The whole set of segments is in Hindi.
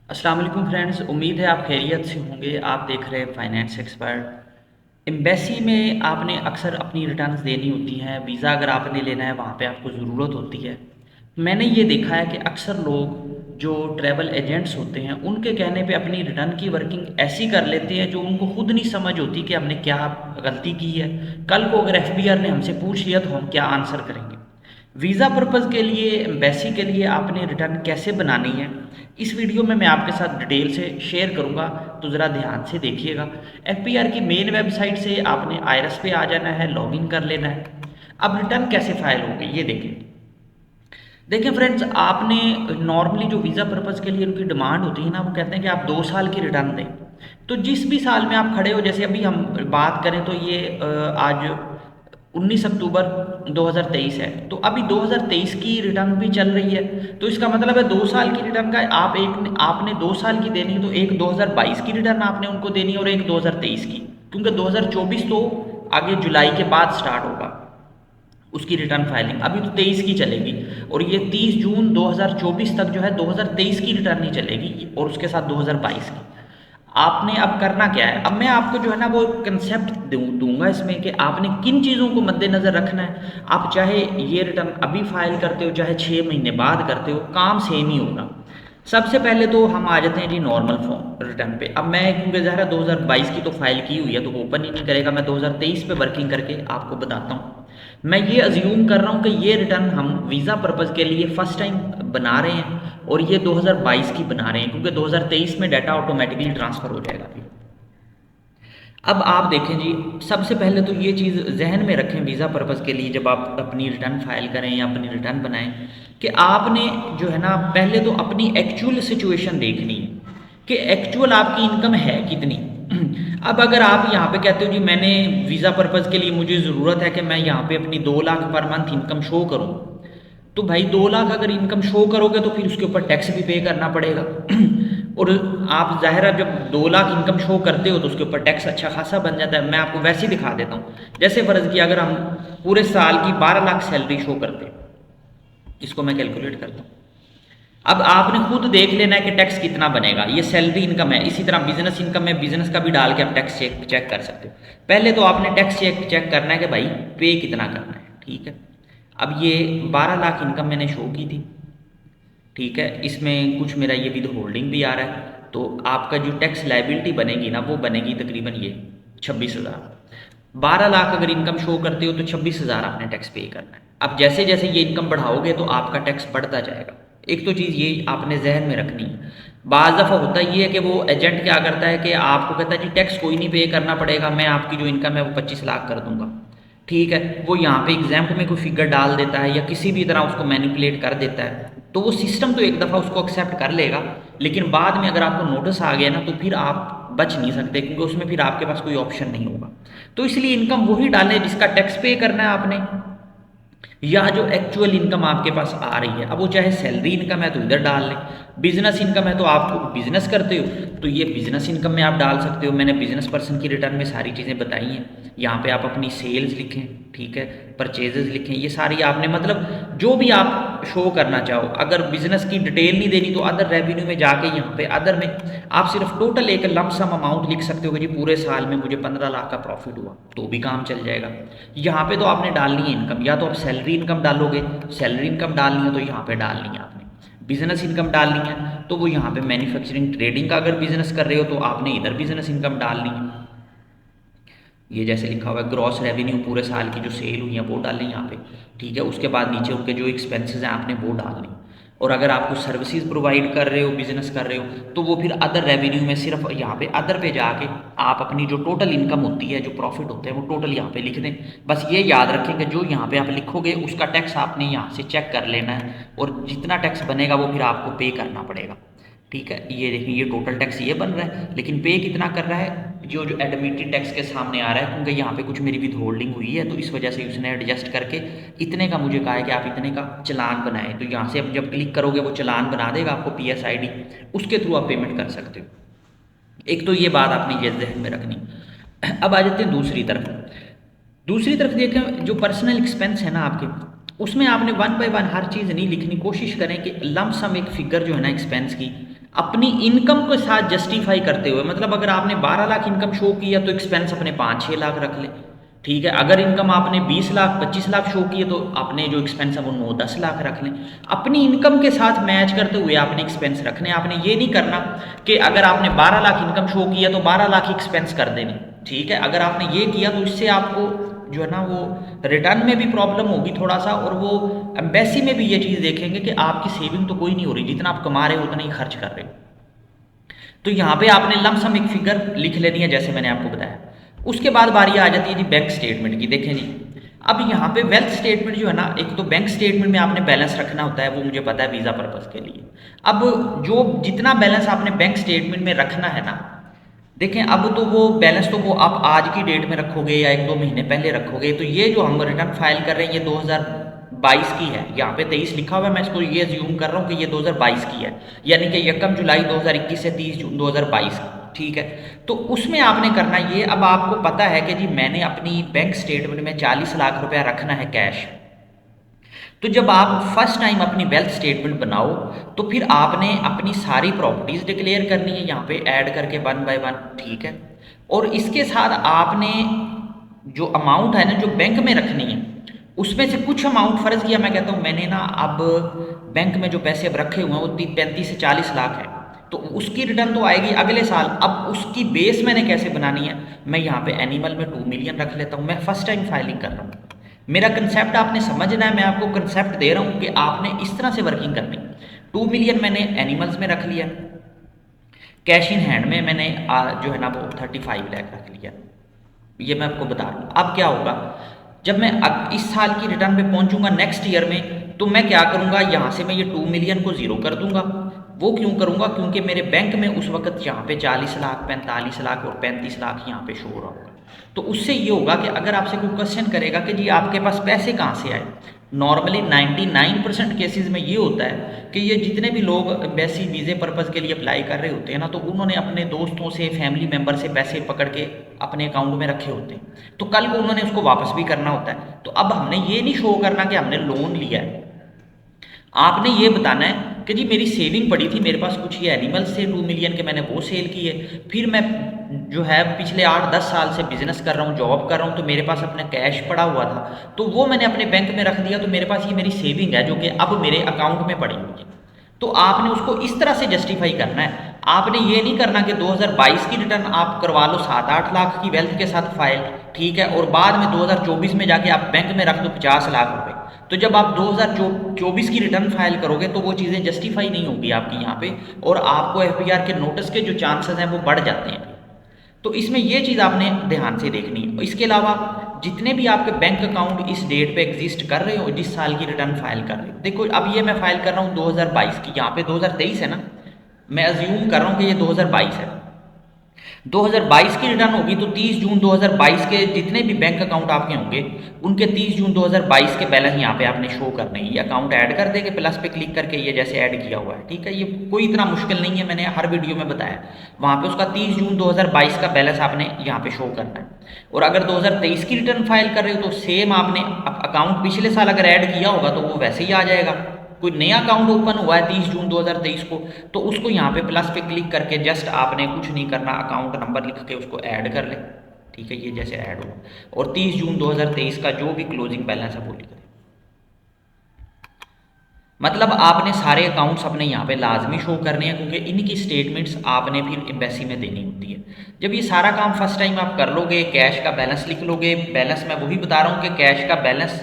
अस्सलाम वालेकुम फ्रेंड्स, उम्मीद है आप खैरियत से होंगे। आप देख रहे हैं फाइनेंस एक्सपर्ट। एम्बेसी में आपने अक्सर अपनी रिटर्न्स देनी होती हैं। वीज़ा अगर आपने लेना है वहाँ पे आपको ज़रूरत होती है। मैंने ये देखा है कि अक्सर लोग जो ट्रैवल एजेंट्स होते हैं उनके कहने पे अपनी रिटर्न की वर्किंग ऐसी कर लेते हैं जो उनको खुद नहीं समझ होती कि हमने क्या गलती की है। कल को अगर एफबीआर ने हमसे पूछ लिया तो हम क्या आंसर करेंगे। वीज़ा पर्पज़ के लिए, एम्बेसी के लिए आपने रिटर्न कैसे बनानी है, इस वीडियो में मैं आपके साथ डिटेल से शेयर करूंगा। तो ज़रा ध्यान से देखिएगा। एफबीआर की मेन वेबसाइट से आपने आईआरएस पे आ जाना है, लॉगिन कर लेना है। अब रिटर्न कैसे फाइल होगी ये देखें। देखिए फ्रेंड्स, आपने नॉर्मली जो वीज़ा पर्पज़ के लिए उनकी डिमांड होती है ना, वो कहते हैं कि आप 2 साल की रिटर्न दें। तो जिस भी साल में आप खड़े हो, जैसे अभी हम बात करें तो ये आज 19 अक्टूबर 2023 है, तो अभी 2023 की रिटर्न भी चल रही है। तो इसका मतलब है 2 साल की रिटर्न का आपने 2 साल की देनी है, तो एक 2022 की रिटर्न आपने उनको देनी है और एक 2023 की, क्योंकि 2024 तो आगे जुलाई के बाद स्टार्ट होगा उसकी रिटर्न फाइलिंग। अभी तो 23 की चलेगी और ये 30 जून 2024 तक जो है 2023 की रिटर्न ही चलेगी और उसके साथ 2022 की। आपने अब करना क्या है, अब मैं आपको जो है ना वो कंसेप्ट दूंगा इसमें कि आपने किन चीज़ों को मद्देनज़र रखना है। आप चाहे ये रिटर्न अभी फाइल करते हो चाहे 6 महीने बाद करते हो, काम सेम ही होगा। सबसे पहले तो हम आ जाते हैं जी नॉर्मल फॉर्म रिटर्न पे। अब मैं क्योंकि ज़रा 2022 की तो फाइल की हुई है तो वो ओपन ही नहीं करेगा, मैं 2023 पे वर्किंग करके आपको बताता हूँ। मैं ये अज्यूम कर रहा हूँ कि ये रिटर्न हम वीज़ा पर्पज़ के लिए फ़र्स्ट टाइम बना रहे हैं और ये 2022 की बना रहे हैं, क्योंकि 2023 में डाटा ऑटोमेटिकली ट्रांसफ़र हो जाएगा फिर। अब आप देखें जी, सबसे पहले तो ये चीज़ जहन में रखें वीज़ा पर्पज़ के लिए जब आप अपनी रिटर्न फाइल करें या अपनी रिटर्न बनाएं, कि आपने जो है ना पहले तो अपनी एक्चुअल सिचुएशन देखनी है कि एक्चुअल आपकी इनकम है कितनी। अब अगर आप यहाँ पे कहते हो जी मैंने वीज़ा पर्पज़ के लिए मुझे ज़रूरत है कि मैं यहाँ पे अपनी 2 lakh per month income show करूँ, तो भाई 2 लाख अगर इनकम शो करोगे तो फिर उसके ऊपर टैक्स भी पे करना पड़ेगा। और आप ज़ाहिर है जब 2 लाख इनकम शो करते हो तो उसके ऊपर टैक्स अच्छा खासा बन जाता है। मैं आपको वैसे ही दिखा देता हूँ। जैसे फ़र्ज़ किया अगर हम पूरे साल की 12 लाख सैलरी शो करते हैं, इसको मैं कैलकुलेट करता हूँ। अब आपने खुद देख लेना है कि टैक्स कितना बनेगा। ये सैलरी इनकम है, इसी तरह बिजनेस इनकम है, बिजनेस का भी डाल के आप टैक्स चेक कर सकते हो। पहले तो आपने टैक्स चेक करना है कि भाई पे कितना करना है, ठीक है। अब ये 12 लाख इनकम मैंने शो की थी, ठीक है, इसमें कुछ मेरा ये विद होल्डिंग भी आ रहा है, तो आपका जो टैक्स लाइबिलिटी बनेगी ना वो बनेगी तकरीबन ये 26,000। 12 लाख अगर इनकम शो करते हो तो 26,000 आपने टैक्स पे करना है। अब जैसे जैसे ये इनकम बढ़ाओगे तो आपका टैक्स बढ़ता जाएगा। एक तो चीज़ ये आपने जहन में रखनी है। बाज़ दफ़ा होता ये है कि वो एजेंट क्या करता है कि आपको कहता है जी टैक्स कोई नहीं पे करना पड़ेगा, मैं आपकी जो इनकम है वो 25 लाख कर दूंगा, ठीक है। वो यहाँ पे एग्जाम्पल में कोई फिगर डाल देता है या किसी भी तरह उसको मैनिपुलेट कर देता है, तो वो सिस्टम तो एक दफ़ा उसको एक्सेप्ट कर लेगा, लेकिन बाद में अगर आपको नोटिस आ गया ना तो फिर आप बच नहीं सकते, क्योंकि उसमें फिर आपके पास कोई ऑप्शन नहीं होगा। तो इसलिए इनकम वही डालें जिसका टैक्स पे करना है आपने, या जो एक्चुअल इनकम आपके पास आ रही है। अब वो चाहे सैलरी इनकम है तो इधर डाल लें, बिजनेस इनकम है तो आप बिजनेस करते हो तो ये बिजनेस इनकम में आप डाल सकते हो। मैंने बिजनेस पर्सन की रिटर्न में सारी चीज़ें बताई हैं। यहाँ पे आप अपनी सेल्स लिखें, ठीक है, परचेजेस लिखें, ये सारी आपने मतलब जो भी आप शो करना चाहो। अगर बिजनेस की डिटेल नहीं देनी तो अदर रेवेन्यू में जाके यहाँ पे अदर में आप सिर्फ टोटल एक लमसम अमाउंट लिख सकते हो कि जी पूरे साल में मुझे 15 लाख का प्रॉफिट हुआ, तो भी काम चल जाएगा। यहाँ पे तो आपने डालनी है इनकम, या तो आप सैलरी इनकम डालोगे, सैलरी इनकम डालनी है तो यहाँ पे डालनी है आपने। बिजनेस इनकम डालनी है तो वो यहाँ पे मैन्युफैक्चरिंग ट्रेडिंग का अगर बिजनेस कर रहे हो तो आपने इधर बिजनेस इनकम डालनी है। ये जैसे लिखा हुआ है ग्रॉस रेवेन्यू, पूरे साल की जो सेल हुई है वो डालें यहाँ पे, ठीक है। उसके बाद नीचे उनके जो एक्सपेंसेस हैं आपने वो डालने। और अगर आप कुछ सर्विसेज प्रोवाइड कर रहे हो, बिजनेस कर रहे हो, तो वो फिर अदर रेवेन्यू में सिर्फ यहाँ पे अदर पे जाके आप अपनी जो टोटल इनकम होती है, जो प्रॉफिट होते हैं, वो टोटल यहाँ पे लिख दें। बस ये याद रखें कि जो यहाँ पे आप लिखोगे उसका टैक्स आपने यहाँ से चेक कर लेना है, और जितना टैक्स बनेगा वो फिर आपको पे करना पड़ेगा, ठीक है। ये देखिए ये टोटल टैक्स ये बन रहा है, लेकिन पे कितना कर रहा है, जो एडमिटेड टैक्स के सामने आ रहा है, क्योंकि यहाँ पे कुछ मेरी विद होल्डिंग हुई है तो इस वजह से उसने एडजस्ट करके इतने का मुझे कहा है कि आप इतने का चालान बनाएं। तो यहाँ से अब जब क्लिक करोगे वो चालान बना देगा आपको PSID, उसके थ्रू आप पेमेंट कर सकते हो। एक तो ये बात आपने ये जहन में रखनी। अब आ जाते हैं दूसरी तरफ। दूसरी तरफ देखें जो पर्सनल एक्सपेंस है ना आपके, उसमें आपने वन बाय वन हर चीज़ नहीं लिखनी। कोशिश करें कि लमसम एक फिगर जो है ना एक्सपेंस की अपनी इनकम के साथ जस्टिफाई करते हुए, मतलब अगर आपने 12 लाख इनकम शो किया तो एक्सपेंस अपने 5-6 लाख रख ले, ठीक है। अगर इनकम आपने 20 लाख 25 लाख शो किए तो आपने जो एक्सपेंस है वो 9-10 लाख रख लें। अपनी इनकम के साथ मैच करते हुए आपने एक्सपेंस रखने। आपने ये नहीं करना कि अगर आपने 12 लाख इनकम शो किया तो 12 लाख एक्सपेंस कर देने, ठीक है। अगर आपने ये किया तो इससे आपको जो है ना वो रिटर्न में भी प्रॉब्लम होगी थोड़ा सा, और वो एम्बेसी में भी ये चीज़ देखेंगे कि आपकी सेविंग तो कोई नहीं हो रही, जितना आप कमा रहे हो उतना ही खर्च कर रहे हो। तो यहाँ पे आपने लमसम एक फिगर लिख लेनी है जैसे मैंने आपको बताया। उसके बाद बारी आ जाती है जी बैंक स्टेटमेंट की। देखें जी, अब यहाँ पे वेल्थ स्टेटमेंट जो है ना, एक तो बैंक स्टेटमेंट में आपने बैलेंस रखना होता है, वो मुझे पता है वीज़ा पर्पज़ के लिए। अब जो जितना बैलेंस आपने बैंक स्टेटमेंट में रखना है ना, देखें अब तो वो बैलेंस तो वो आप आज की डेट में रखोगे या 1-2 महीने पहले रखोगे। तो ये जो हम रिटर्न फाइल कर रहे हैं ये 2022 की है, यहाँ पे 23 लिखा हुआ है, मैं इसको ये ज्यूम कर रहा हूँ कि ये 2022 की है, यानी कि 1 जुलाई 2021 से 30 जून 2022 की, ठीक है। तो उसमें आपने करना ये, अब आपको पता है कि जी मैंने अपनी बैंक स्टेटमेंट में 40 लाख रुपया रखना है कैश। तो जब आप फर्स्ट टाइम अपनी वेल्थ स्टेटमेंट बनाओ तो फिर आपने अपनी सारी प्रॉपर्टीज डिक्लेयर करनी है यहाँ पे ऐड करके 1 बाय 1, ठीक है। और इसके साथ आपने जो अमाउंट है ना जो बैंक में रखनी है उसमें से कुछ अमाउंट, फर्ज किया मैं कहता हूँ मैंने ना अब बैंक में जो पैसे अब रखे हुए हैं वो 35 से 40 लाख है, तो उसकी रिटर्न तो आएगी अगले साल। अब उसकी बेस मैंने कैसे बनानी है, मैं यहाँ पे एनिमल में 2 मिलियन रख लेता हूँ। मैं फर्स्ट टाइम फाइलिंग कर रहा हूँ, मेरा कंसेप्ट आपने समझना है, मैं आपको कंसेप्ट दे रहा हूँ कि आपने इस तरह से वर्किंग करनी। 2 मिलियन मैंने एनिमल्स में रख लिया, कैश इन हैंड में मैंने जो है ना वो 35 लाख रख लिया। ये मैं आपको बता रहा हूँ। अब क्या होगा, जब मैं इस साल की रिटर्न पे पहुंचूंगा नेक्स्ट ईयर में, तो मैं क्या करूंगा, यहाँ से मैं ये 2 मिलियन को जीरो कर दूंगा। वो क्यों करूंगा, क्योंकि मेरे बैंक में उस वक्त यहाँ पे 40 लाख 45 लाख और 35 लाख यहाँ पे शो हो रहा होगा। तो उससे ये होगा कि अगर आपसे कोई क्वेश्चन करेगा कि जी आपके पास पैसे कहाँ से आए, नॉर्मली 99% केसेस में ये होता है कि ये जितने भी लोग एम्बेसी वीज़े पर्पज़ के लिए अप्लाई कर रहे होते हैं ना, तो उन्होंने अपने दोस्तों से फैमिली मेम्बर से पैसे पकड़ के अपने अकाउंट में रखे होते हैं, तो कल को उन्होंने उसको वापस भी करना होता है। तो अब हमने ये नहीं शो करना कि हमने लोन लिया है, आपने ये बताना है कि जी मेरी सेविंग पड़ी थी, मेरे पास कुछ ये एनिमल्स थे 2 मिलियन के, मैंने वो सेल किए, फिर मैं जो है पिछले 8-10 साल से बिजनेस कर रहा हूँ, जॉब कर रहा हूँ, तो मेरे पास अपना कैश पड़ा हुआ था, तो वो मैंने अपने बैंक में रख दिया, तो मेरे पास ये मेरी सेविंग है जो कि अब मेरे अकाउंट में पड़ी हुई है। तो आपने उसको इस तरह से जस्टिफाई करना है। आपने ये नहीं करना कि 2022 की रिटर्न आप करवा लो 7-8 लाख की वेल्थ के साथ फाइल, ठीक है, और बाद में 2024 में जाके आप बैंक में रख दो 50 लाख रुपए। तो जब आप 2024 की रिटर्न फाइल करोगे तो वो चीज़ें जस्टिफाई नहीं होगी आपकी यहाँ पे, और आपको एफबीआर के नोटिस के जो चांसेस हैं वो बढ़ जाते हैं। तो इसमें ये चीज़ आपने ध्यान से देखनी है। इसके अलावा जितने भी आपके बैंक अकाउंट इस डेट पे एग्जिस्ट कर रहे हो, जिस साल की रिटर्न फाइल कर रहे हो, देखो अब ये मैं फाइल कर रहा हूँ 2022 की, यहाँ पे 2023 है ना, मैं अज्यूम कर रहा हूँ कि ये 2022 है। 2022 की रिटर्न होगी तो 30 जून 2022 के जितने भी बैंक अकाउंट आपके होंगे उनके 30 जून 2022 के बैलेंस यहाँ पे आपने शो करने हैं। ये अकाउंट ऐड कर देंगे प्लस पे क्लिक करके, ये जैसे ऐड किया हुआ है, ठीक है। ये कोई इतना मुश्किल नहीं है, मैंने हर वीडियो में बताया। वहाँ पे उसका 30 जून 2022 का बैलेंस आपने यहाँ पे शो करना है। और अगर 2023 की रिटर्न फाइल कर रहे हो तो सेम आपने अकाउंट पिछले साल अगर ऐड किया होगा तो वो वैसे ही आ जाएगा। कोई नया अकाउंट ओपन हुआ है 30 जून 2023 को, तो उसको यहाँ पे प्लस पे क्लिक करके जस्ट आपने कुछ नहीं करना, अकाउंट नंबर लिख के उसको ऐड कर ले, ठीक है। ये जैसे ऐड हो और 30 जून 2023 का जो भी क्लोजिंग बैलेंस है वो लिख दे। मतलब आपने सारे अकाउंट्स अपने यहाँ पे लाजमी शो करने हैं, क्योंकि इनकी स्टेटमेंट्स आपने फिर एम्बेसी में देनी होती है। जब ये सारा काम फर्स्ट टाइम आप कर लोगे, कैश का बैलेंस लिख लोगे, बैलेंस मैं वही बता रहा हूँ कि कैश का बैलेंस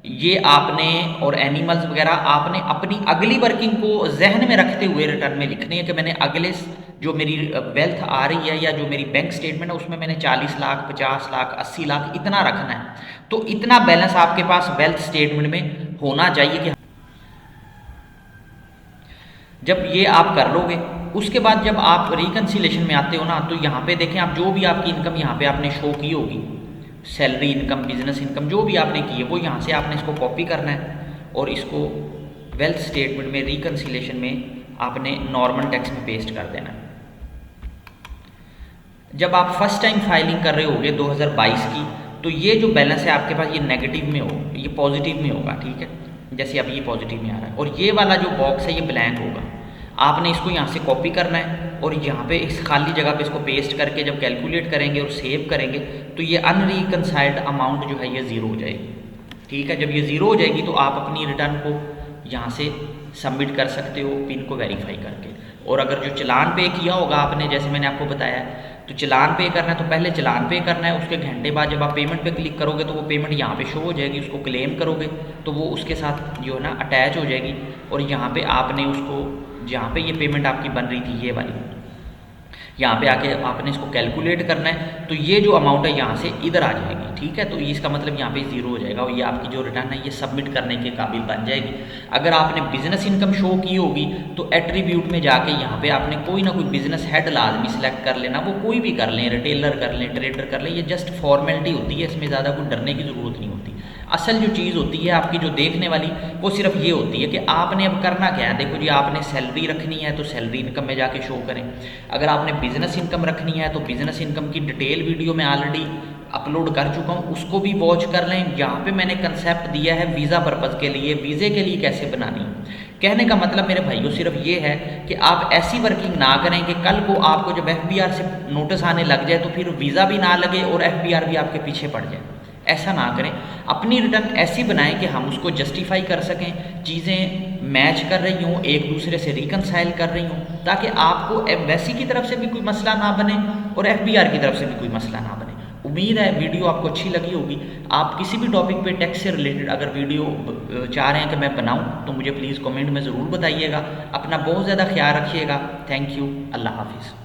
ये आपने और एनिमल्स वगैरह आपने अपनी अगली वर्किंग को जहन में रखते हुए रिटर्न में लिखनी है कि मैंने अगले जो मेरी वेल्थ आ रही है या जो मेरी बैंक स्टेटमेंट है उसमें मैंने 40 लाख 50 लाख 80 लाख इतना रखना है। तो इतना बैलेंस आपके पास वेल्थ स्टेटमेंट में होना चाहिए कि जब ये आप कर लोगे उसके बाद जब आप रिकन्सिलेशन में आते हो ना, तो यहाँ पे देखें आप जो भी आपकी इनकम यहाँ पे आपने शो की होगी, सैलरी इनकम, बिजनेस इनकम जो भी आपने की है, वो यहाँ से आपने इसको कॉपी करना है और इसको वेल्थ स्टेटमेंट में रिकन्सिलेशन में आपने नॉर्मल टैक्स में पेस्ट कर देना है। जब आप फर्स्ट टाइम फाइलिंग कर रहे होगे 2022 की, तो ये जो बैलेंस है आपके पास ये नेगेटिव में हो, ये पॉजिटिव में होगा, ठीक है। जैसे अब ये पॉजिटिव में आ रहा है और ये वाला जो बॉक्स है ये ब्लैंक होगा। आपने इसको यहाँ से कॉपी करना है और यहाँ पे इस खाली जगह पे इसको पेस्ट करके जब कैलकुलेट करेंगे और सेव करेंगे तो ये अनरिकनसाइल्ड अमाउंट जो है ये ज़ीरो हो जाएगी। ठीक है, जब ये ज़ीरो हो जाएगी तो आप अपनी रिटर्न को यहाँ से सबमिट कर सकते हो पिन को वेरीफाई करके। और अगर जो चालान पे किया होगा आपने, जैसे मैंने आपको बताया, तो चालान पे करना है तो पहले चालान पे करना है, उसके घंटे बाद जब आप पेमेंट पे क्लिक करोगे तो वो पेमेंट यहाँ पे शो हो जाएगी, उसको क्लेम करोगे तो वो उसके साथ जो है ना अटैच हो जाएगी। और यहाँ पे आपने उसको, जहाँ पे ये पेमेंट आपकी बन रही थी ये वाली, यहाँ पे आके आपने इसको कैलकुलेट करना है तो ये जो अमाउंट है यहाँ से इधर आ जाएगी। ठीक है, तो इसका मतलब यहाँ पे ज़ीरो हो जाएगा और ये आपकी जो रिटर्न है ये सबमिट करने के काबिल बन जाएगी। अगर आपने बिजनेस इनकम शो की होगी तो एट्रीब्यूट में जाके यहाँ पे आपने कोई ना कोई बिजनेस हेड लाजमी सिलेक्ट कर लेना, वो कोई भी कर लें, रिटेलर कर लें, ट्रेडर कर लें, ये जस्ट फॉर्मेलिटी होती है, इसमें ज़्यादा कोई डरने की ज़रूरत नहीं होती। असल जो चीज़ होती है आपकी जो देखने वाली वो सिर्फ ये होती है कि आपने अब करना क्या है। देखो जी, आपने सैलरी रखनी है तो सैलरी इनकम में जाके शो करें। अगर आपने बिजनेस इनकम रखनी है तो बिजनेस इनकम की डिटेल वीडियो मैं ऑलरेडी अपलोड कर चुका हूँ, उसको भी वॉच कर लें। यहाँ पे मैंने कंसेप्ट दिया है वीज़ा पर्पज़ के लिए, वीज़े के लिए कैसे बनानी है। कहने का मतलब मेरे भाइयों सिर्फ ये है कि आप ऐसी वर्किंग ना करें कि कल को आपको जब FBR से नोटिस आने लग जाए तो फिर वीज़ा भी ना लगे और FBR भी आपके पीछे पड़ जाए। ऐसा ना करें, अपनी रिटर्न ऐसी बनाएं कि हम उसको जस्टिफाई कर सकें, चीज़ें मैच कर रही हों, एक दूसरे से रिकनसाइल कर रही हों, ताकि आपको एम्बेसी की तरफ से भी कोई मसला ना बने और FBR की तरफ से भी कोई मसला ना बने। उम्मीद है वीडियो आपको अच्छी लगी होगी। आप किसी भी टॉपिक पे टैक्स से रिलेटेड अगर वीडियो चाह रहे हैं कि मैं बनाऊं तो मुझे प्लीज़ कमेंट में ज़रूर बताइएगा। अपना बहुत ज़्यादा ख्याल रखिएगा। Thank you. अल्लाह हाफिज़।